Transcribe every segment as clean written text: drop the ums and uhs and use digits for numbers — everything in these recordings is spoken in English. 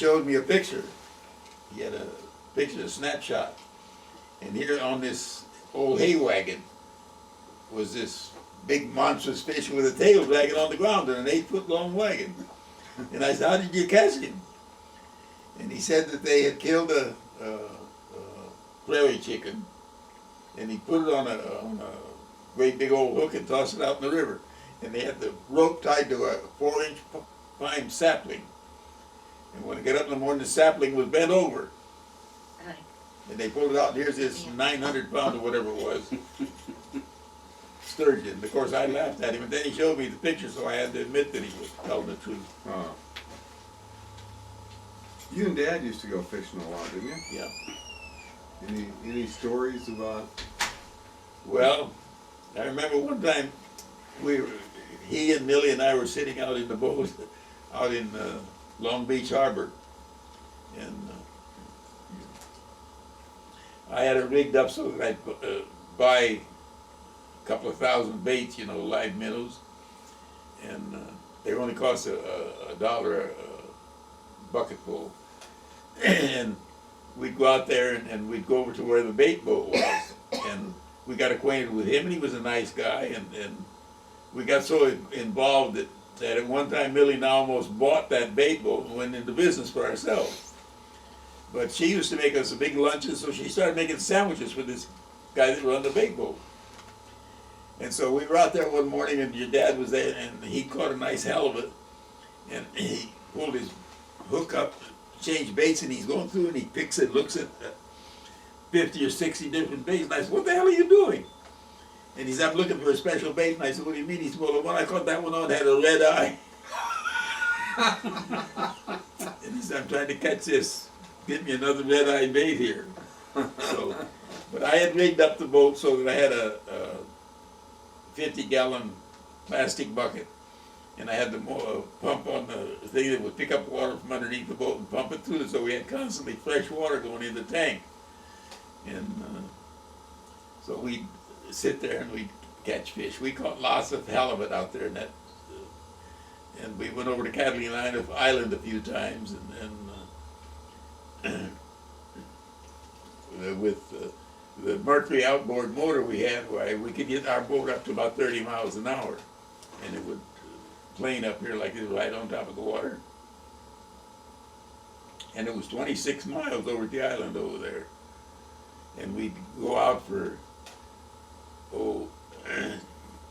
showed me a picture. He had a picture, a snapshot. And here on this old hay wagon was this big monstrous fish with a tail dragging on the ground in an 8-foot long wagon. And I said, how did you catch him? And he said that they had killed a prairie chicken, and he put it on a great big old hook and tossed it out in the river. And they had the rope tied to a 4-inch pine sapling. And when they got up in the morning, the sapling was bent over. And they pulled it out, and here's this 900 pound or whatever it was, sturgeon. Of course, I laughed at him, and then he showed me the picture, so I had to admit that he was telling the truth. Oh. You and Dad used to go fishing a lot, didn't you? Yeah. Any stories about? Well, I remember one time he and Millie and I were sitting out in the boat out in Long Beach Harbor, and I had it rigged up so that I'd buy a couple of thousand baits, you know, live minnows, and they only cost $1 a bucket full. And we'd go out there and we'd go over to where the bait boat was, and we got acquainted with him, and he was a nice guy, and we got so involved that at one time Millie and I almost bought that bait boat and went into business for ourselves. But she used to make us a big luncheon, so she started making sandwiches for this guy that run the bait boat. And so we were out there one morning, and your dad was there, and he caught a nice halibut, and he pulled his hook up, changed baits, and he's going through and he picks it, looks at 50 or 60 different baits, and I said, what the hell are you doing? And he said, I'm looking for a special bait, and I said, what do you mean? He said, well, the one I caught that one on had a red eye. And he said, I'm trying to catch this. Get me another red eye bait here. So, but I had rigged up the boat so that I had a 50-gallon plastic bucket, and I had the pump on the thing that would pick up water from underneath the boat and pump it through it, so we had constantly fresh water going in the tank. And so we'd sit there and we'd catch fish. We caught lots of halibut out there in that, and we went over to Catalina Island a few times, and with the Mercury outboard motor we had, we could get our boat up to about 30 miles an hour, and it would plane up here like this right on top of the water. And it was 26 miles over the island over there. And we'd go out for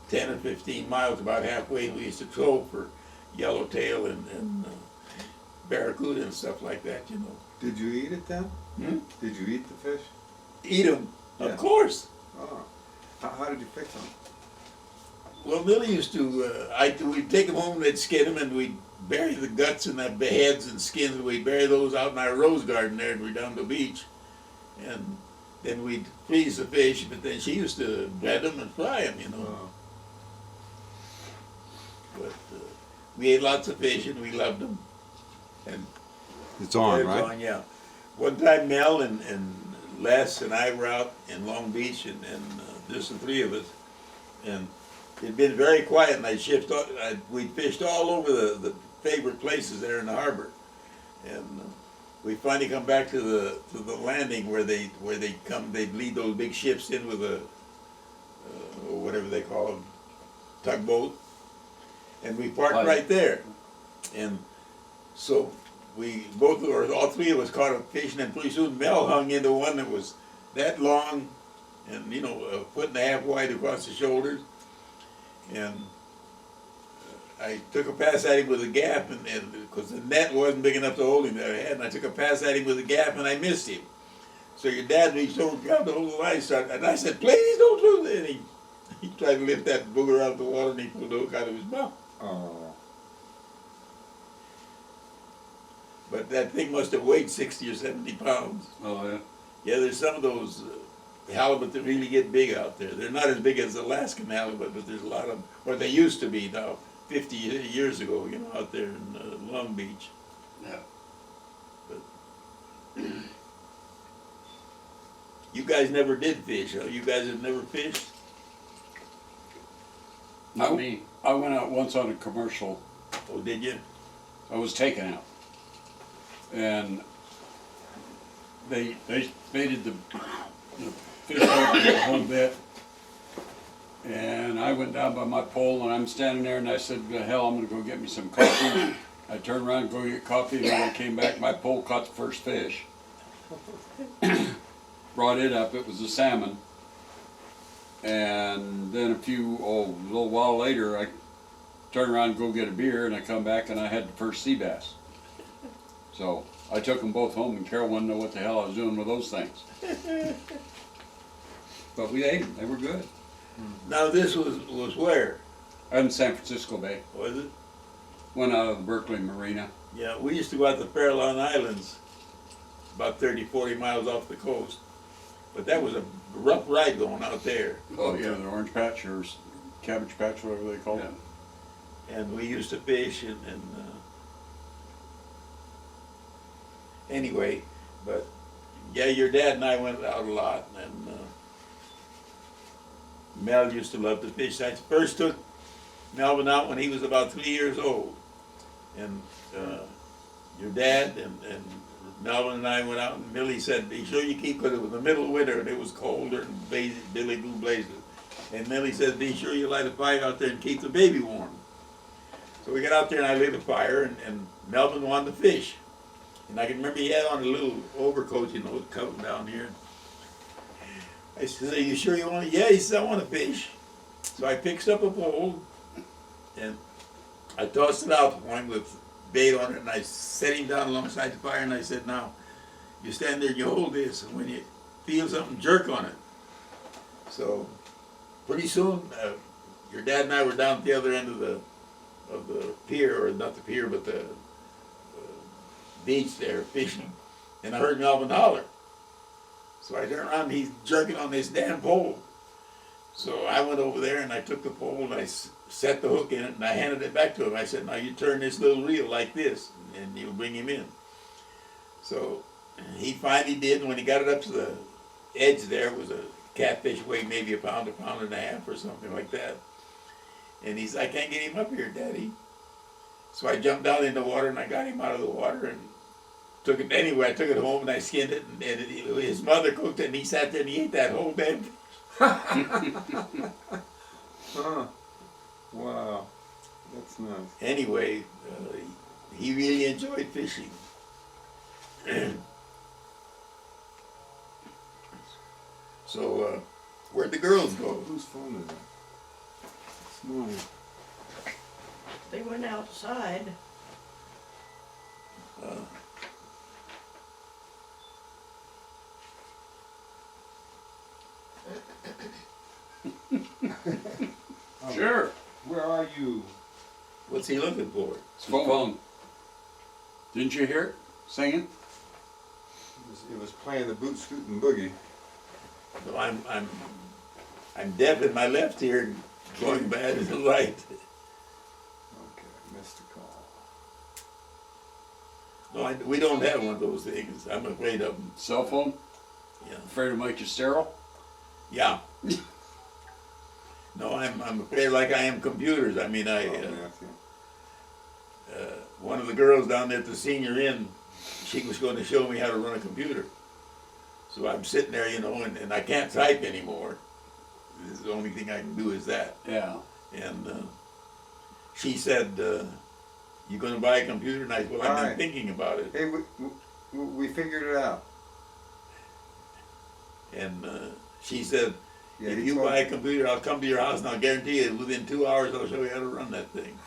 10 or 15 miles, about halfway. We used to troll for yellowtail and barracuda and stuff like that, you know. Did you eat it then? Hmm? Did you eat the fish? Eat them, Yeah. of course. Oh. How did you fix them? Well, Millie used to, we'd take them home and they'd skin them, and we'd bury the guts and the heads and skins, and we'd bury those out in our rose garden there, and we're down the beach. And then we'd freeze the fish, but then she used to bread them and fry them, you know. Oh. But we ate lots of fish, and we loved them. And It's on, it's right? on, yeah. One time Mel and Les and I were out in Long Beach, and just the three of us, and it'd been very quiet, and we'd fished all over the favorite places there in the harbor, and we finally come back to the landing where they'd lead those big ships in with a whatever they call them, tugboat, and we parked right there, and so all three of us caught a fish, and then pretty soon Mel hung into one that was that long, and you know, a foot and a half wide across the shoulders. And I took a pass at him with a gaff, and because the net wasn't big enough to hold him that I had, and I took a pass at him with a gaff, and I missed him. So your dad reached over, grabbed the whole line, and I said, please don't do that. And he tried to lift that booger out of the water, and he pulled the hook out of his mouth. Oh. But that thing must have weighed 60 or 70 pounds. Oh, yeah. Yeah, there's some of those halibut that really get big out there. They're not as big as Alaskan halibut, but there's a lot of them, or they used to be now, 50 years ago, you know, out there in Long Beach. Yeah. But you guys never did fish, huh? You guys have never fished? Not me. I went out once on a commercial. Oh, did you? I was taken out. and they baited the fish hook a whole bit. And I went down by my pole and I'm standing there and I said, hell, I'm gonna go get me some coffee. I turned around and go get coffee, and when I came back, my pole caught the first fish. Brought it up, it was a salmon. And then a little while later, I turned around and go get a beer, and I come back and I had the first sea bass. So I took them both home, and Carol wanted to know what the hell I was doing with those things. But we ate them, they were good. Now this was where? Out in San Francisco Bay. Was it? Went out of the Berkeley Marina. Yeah, we used to go out to Farallon Islands, about 30, 40 miles off the coast. But that was a rough ride going out there. Oh yeah, the orange patch or cabbage patch, whatever they call it. And we used to fish anyway, but yeah, your dad and I went out a lot, and Mel used to love to fish. I first took Melvin out when he was about 3 years old, and your dad and Melvin and I went out, and Millie said, be sure you keep, because it was the middle of winter and it was colder and Billy blue blazes. And Millie said, be sure you light a fire out there and keep the baby warm. So we got out there and I lit a fire, and Melvin wanted to fish. And I can remember he had on a little overcoat, you know, coming down here. I said, are you sure you want to? Yeah, he said, I want to fish. So I picked up a pole and I tossed it out for him with bait on it, and I set him down alongside the fire, and I said, now, you stand there and you hold this, and when you feel something, jerk on it. So pretty soon, your dad and I were down at the other end of the pier, or not the pier, but the beach there fishing, and I heard Melvin holler. So I turned around and he's jerking on this damn pole. So I went over there and I took the pole and I set the hook in it and I handed it back to him. I said, now you turn this little reel like this and you'll bring him in. So he finally did, and when he got it up to the edge there, it was a catfish weighed maybe a pound and a half or something like that. And he's like, I can't get him up here, Daddy. So I jumped down in the water and I got him out of the water and took it anyway. I took it home and I skinned it, and his mother cooked it, and he sat there and he ate that whole damn fish. Huh. Wow. That's nice. Anyway, he really enjoyed fishing. So, where'd the girls go? Whose phone is that? It's mine. They went outside. Sure. Where are you? What's he looking for? It's phone. Didn't you hear it singing? It was playing the boot scootin' boogie. No, I'm deaf in my left ear and going bad in the right. Okay, missed a call. No, we don't have one of those things. I'm afraid of them. Cell phone? Yeah. Afraid to make you sterile? Yeah. No, I'm afraid like I am computers. I mean, Matthew. one of the girls down there at the senior inn, she was going to show me how to run a computer. So I'm sitting there, you know, and I can't type anymore. This is the only thing I can do is that. Yeah. And she said, you going to buy a computer? And I said, well, I've been Right. thinking about it. Hey, we figured it out. And she said, Yeah, if he you told buy a me. computer, I'll come to your house and I'll guarantee you within 2 hours I'll show you how to run that thing.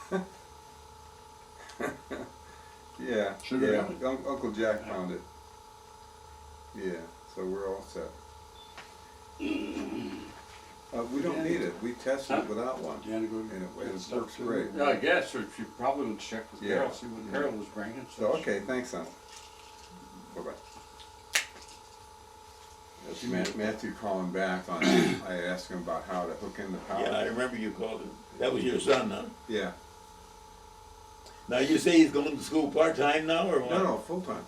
Yeah, Should yeah. have. Uncle Jack found it. Yeah, so we're all set. We don't need it. We tested it without one. You had to go And it stuff works too? great. Yeah, I guess, or if you probably would check with Yeah. Carol, see what Carol was bringing. So, okay, thanks, son. Bye-bye. Matthew calling back on, I asked him about how to hook in the power. Yeah, I remember you called him. That was your son, huh? Yeah. Now you say he's going to school part-time now, or what? No, full-time.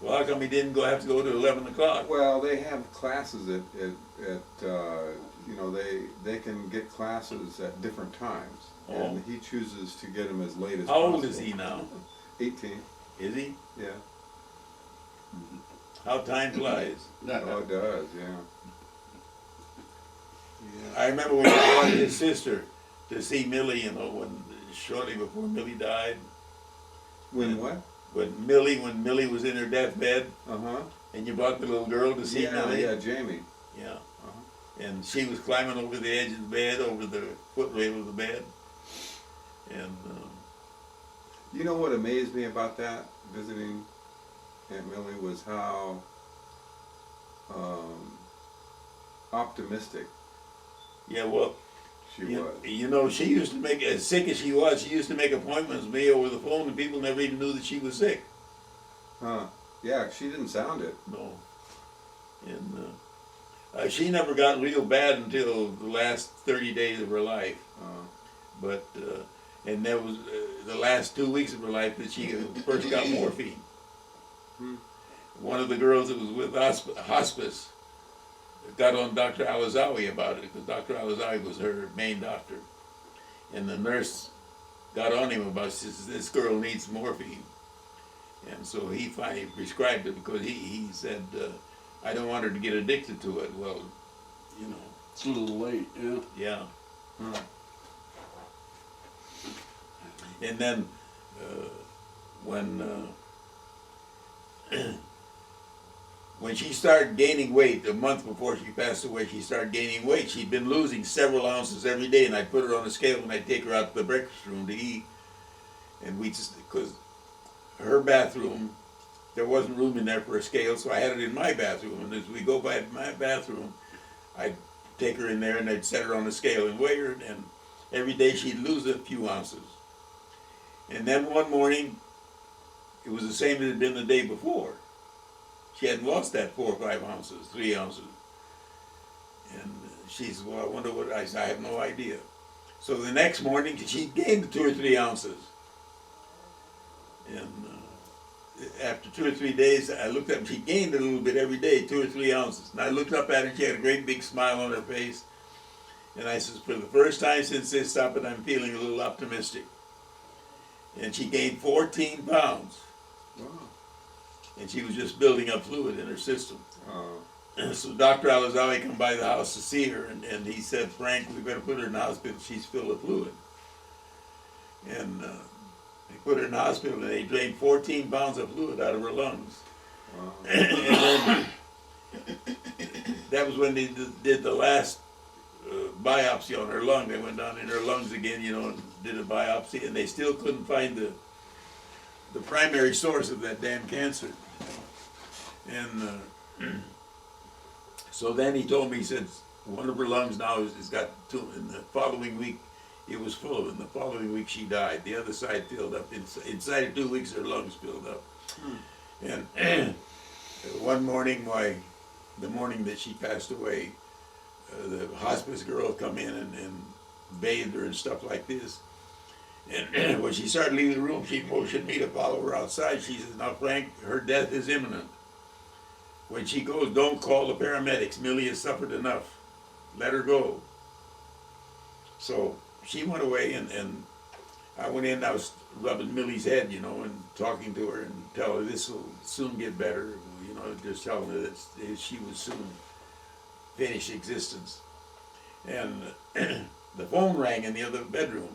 Well, how come he didn't have to go to 11 o'clock? Well, they have classes at you know, they can get classes at different times. Oh. And he chooses to get them as late as How possible. old is he now? 18, Is he? yeah. how time flies. Oh, it does, yeah. I remember when I brought his sister to see Millie, you know, shortly before Millie died. When what? When Millie was in her deathbed, Uh-huh. and you brought the little girl to see Yeah, Millie. yeah, Jamie. Yeah. Uh-huh. And she was climbing over the edge of the bed, over the footrail of the bed. And You know what amazed me about that, visiting Aunt Millie, was how optimistic yeah, well, she was. you know, she used to make, as sick as she used to make appointments with me over the phone, and people never even knew that she was sick. Huh. Yeah, she didn't sound it. No. And she never got real bad until the last 30 days of her life. But, and that was the last 2 weeks of her life that she first got morphine. Hmm. One of the girls that was with hospice got on Dr. Alizawi about it, because Dr. Alizawi was her main doctor. And the nurse got on him about, says, this girl needs morphine. And so he finally prescribed it, because he said, I don't want her to get addicted to it. Well, you know. It's a little late, yeah. Yeah. Huh. And then when when she started gaining weight, a month before she passed away, she started gaining weight. She'd been losing several ounces every day, and I'd put her on a scale and I'd take her out to the breakfast room to eat. And we just, because her bathroom, there wasn't room in there for a scale, so I had it in my bathroom. And as we go by my bathroom, I'd take her in there and I'd set her on the scale and weigh her, and every day she'd lose a few ounces. And then one morning, it was the same as it had been the day before. She hadn't lost that 4 or 5 ounces, 3 ounces. And she said, well, I wonder what, I said, I have no idea. So the next morning, she gained 2 or 3 ounces. And after 2 or 3 days, I looked up, and she gained a little bit every day, 2 or 3 ounces. And I looked up at her, and she had a great big smile on her face. And I said, for the first time since this stopped, I'm feeling a little optimistic. And she gained 14 pounds. Wow. And she was just building up fluid in her system. Oh. So Dr. Alizawi come by the house to see her, and he said, Frank, we better put her in the hospital. She's filled with fluid. And they put her in the hospital, and they drained 14 pounds of fluid out of her lungs. Wow. And then, that was when they did the last biopsy on her lung. They went down in her lungs again, you know, and did a biopsy, and they still couldn't find the primary source of that damn cancer. And so then he told me, he said, one of her lungs now has got two. In the following week, it was full. In the following week, she died. The other side filled up. Inside of 2 weeks, her lungs filled up. And one morning, the morning that she passed away, the hospice girl come in and bathed her and stuff like this. And when she started leaving the room, she motioned me to follow her outside. She says, now Frank, her death is imminent. When she goes, don't call the paramedics. Millie has suffered enough. Let her go. So she went away, and I went in, I was rubbing Millie's head, you know, and talking to her and tell her this will soon get better, you know, just telling her that she would soon finish existence. And the phone rang in the other bedroom.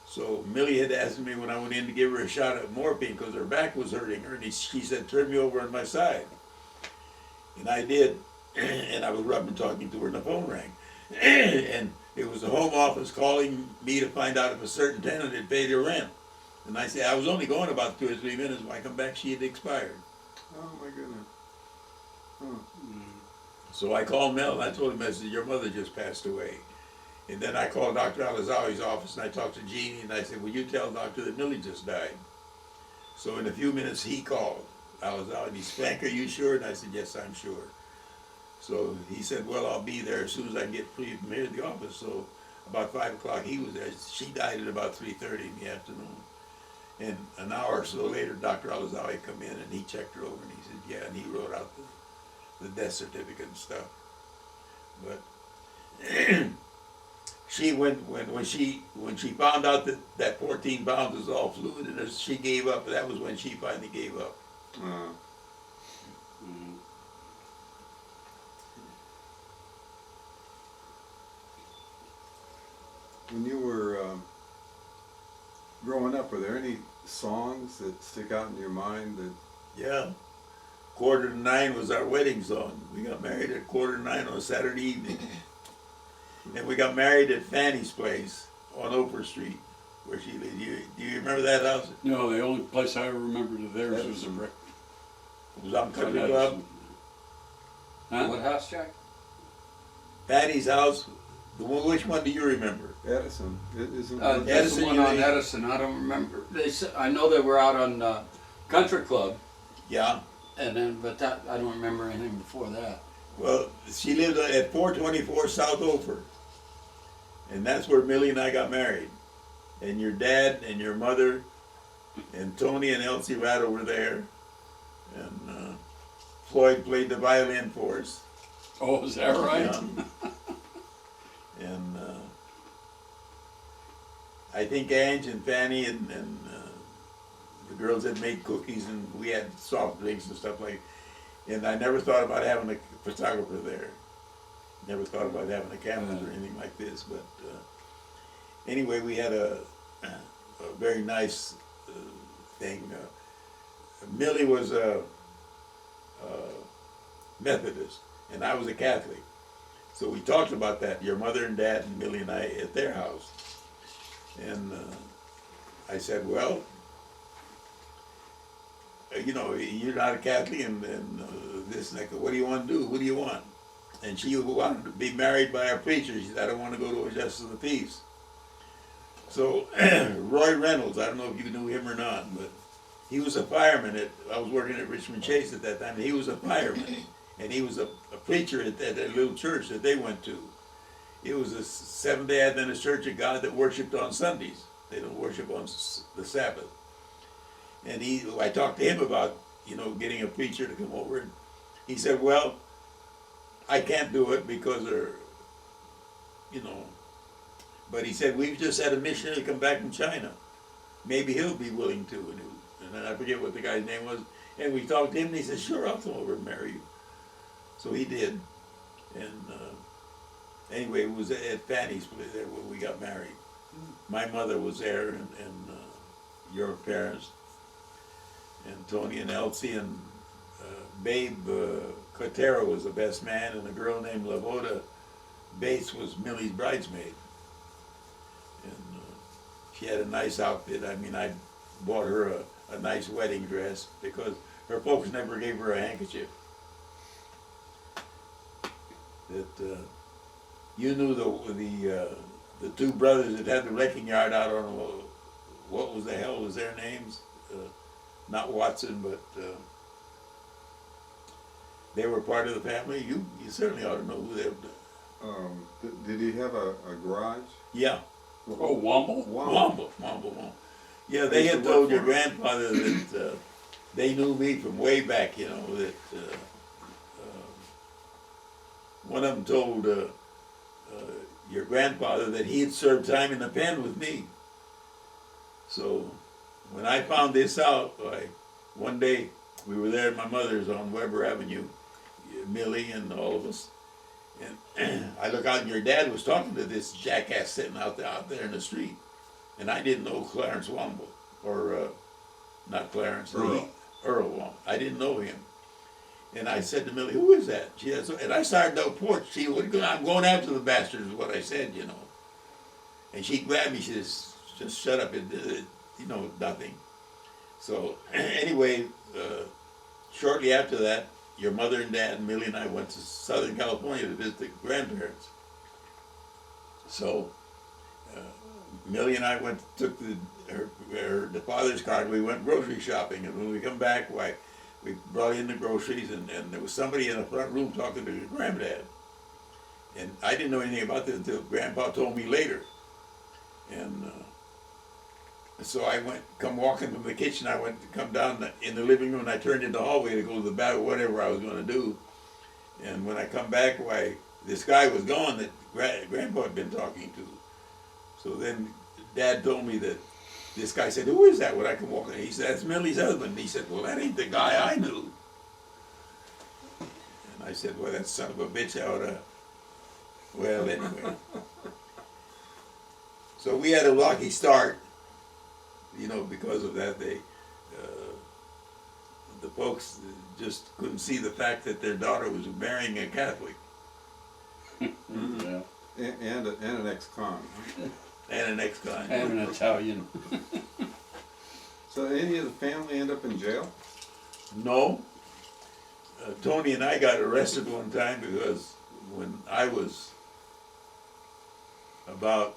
So Millie had asked me when I went in to give her a shot of morphine because her back was hurting her, and she said, turn me over on my side. And I did, and I was rubbing, talking to her, and the phone rang. And it was the home office calling me to find out if a certain tenant had paid her rent. And I said, I was only going about 2 or 3 minutes. When I come back, she had expired. Oh my goodness. Huh. So I called Mel, and I told him, I said, your mother just passed away. And then I called Dr. Alizawi's office, and I talked to Jeannie, and I said, will you tell Doctor that Millie just died? So in a few minutes, he called Alizawi, and he said, Frank, are you sure? And I said, yes, I'm sure. So he said, well, I'll be there as soon as I get free from here at the office. So about 5 o'clock, he was there. She died at about 3:30 in the afternoon. And an hour or so later, Dr. Alizawi come in, and he checked her over, and he said, yeah, and he wrote out the death certificate and stuff. But she when she found out that 14 pounds was all fluid in her, she gave up. That was when she finally gave up. When you were growing up, were there any songs that stick out in your mind that? Yeah. 8:45 was our wedding song. We got married at 8:45 on a Saturday evening. And we got married at Fanny's place on Oprah Street, where she lived. Do you remember that house? No, the only place I remembered of theirs was a brick. It was on Country Club. Huh? What house, Jack? Fanny's house. Which one do you remember? Edison, isn't That's Edison, the one you- on Edison, I don't remember. I know they were out on Country Club, Yeah. and then, but that, I don't remember anything before that. Well, she lived at 424 South Ophir. And that's where Millie and I got married. And your dad and your mother and Tony and Elsie Rattle were there. And Floyd played the violin for us. Oh, is that right? Yeah. And I think Ange and Fanny and the girls had made cookies and we had soft drinks and stuff like. And I never thought about having a photographer there. Never thought about having a camera or anything like this. But anyway, we had a very nice thing. Millie was a Methodist and I was a Catholic. So we talked about that, your mother and dad and Millie and I at their house. And I said, well, you know, you're not a Catholic and this and that. What do you want to do? What do you want? And she wanted to be married by a preacher. She said, I don't want to go to a justice of the peace. So Roy Reynolds, I don't know if you knew him or not, but he was a fireman I was working at Richmond Chase at that time, and he was a fireman. And he was a preacher at that little church that they went to. It was a Seventh-day Adventist Church of God that worshiped on Sundays. They don't worship on the Sabbath. And I talked to him about, you know, getting a preacher to come over. And he said, well, I can't do it because they're, you know. But he said, we've just had a missionary come back from China. Maybe he'll be willing to. And then I forget what the guy's name was. And we talked to him and he said, sure, I'll come over and marry you. So he did, and anyway, it was at Fanny's place there where we got married. My mother was there, and your parents, and Tony and Elsie, and Babe Cotero was the best man, and a girl named Lavoda Bates was Millie's bridesmaid. And she had a nice outfit. I mean, I bought her a nice wedding dress because her folks never gave her a handkerchief. That you knew the two brothers that had the wrecking yard out on what was the hell was their names? Not Watson, but they were part of the family. You certainly ought to know who they were. Did he have a garage? Yeah, Oh, Womble? Womble. Yeah, they had told your grandfather that they knew me from way back. You know that. One of them told your grandfather that he had served time in the pen with me. So when I found this out, one day we were there at my mother's on Weber Avenue, Millie and all of us, and I look out and your dad was talking to this jackass sitting out there in the street, and I didn't know Clarence Womble, or not Clarence, Earl Womble. I didn't know him. And I said to Millie, who is that? She said, and I started down the porch. She would go, I'm going after the bastard is what I said, you know. And she grabbed me, she says, just shut up, you know, nothing. So anyway, shortly after that, your mother and dad and Millie and I went to Southern California to visit the grandparents. So Millie and I took the father's car and we went grocery shopping. And when we come back, we brought in the groceries, and there was somebody in the front room talking to your granddad. And I didn't know anything about this until Grandpa told me later. And so I come walking from the kitchen, I went to come down in the living room, and I turned in the hallway to go to the bathroom, whatever I was going to do. And when I come back, this guy was gone that Grandpa had been talking to. So then Dad told me that this guy said, who is that when I come walking? He said, that's Millie's husband. And he said, well, that ain't the guy I knew. And I said, well, that son of a bitch ought to, well, anyway. So we had a rocky start, you know, because of that. The folks just couldn't see the fact that their daughter was marrying a Catholic Yeah. And an ex-con. and an ex-con. And an Italian. So any of the family end up in jail? No. Tony and I got arrested one time because when I was about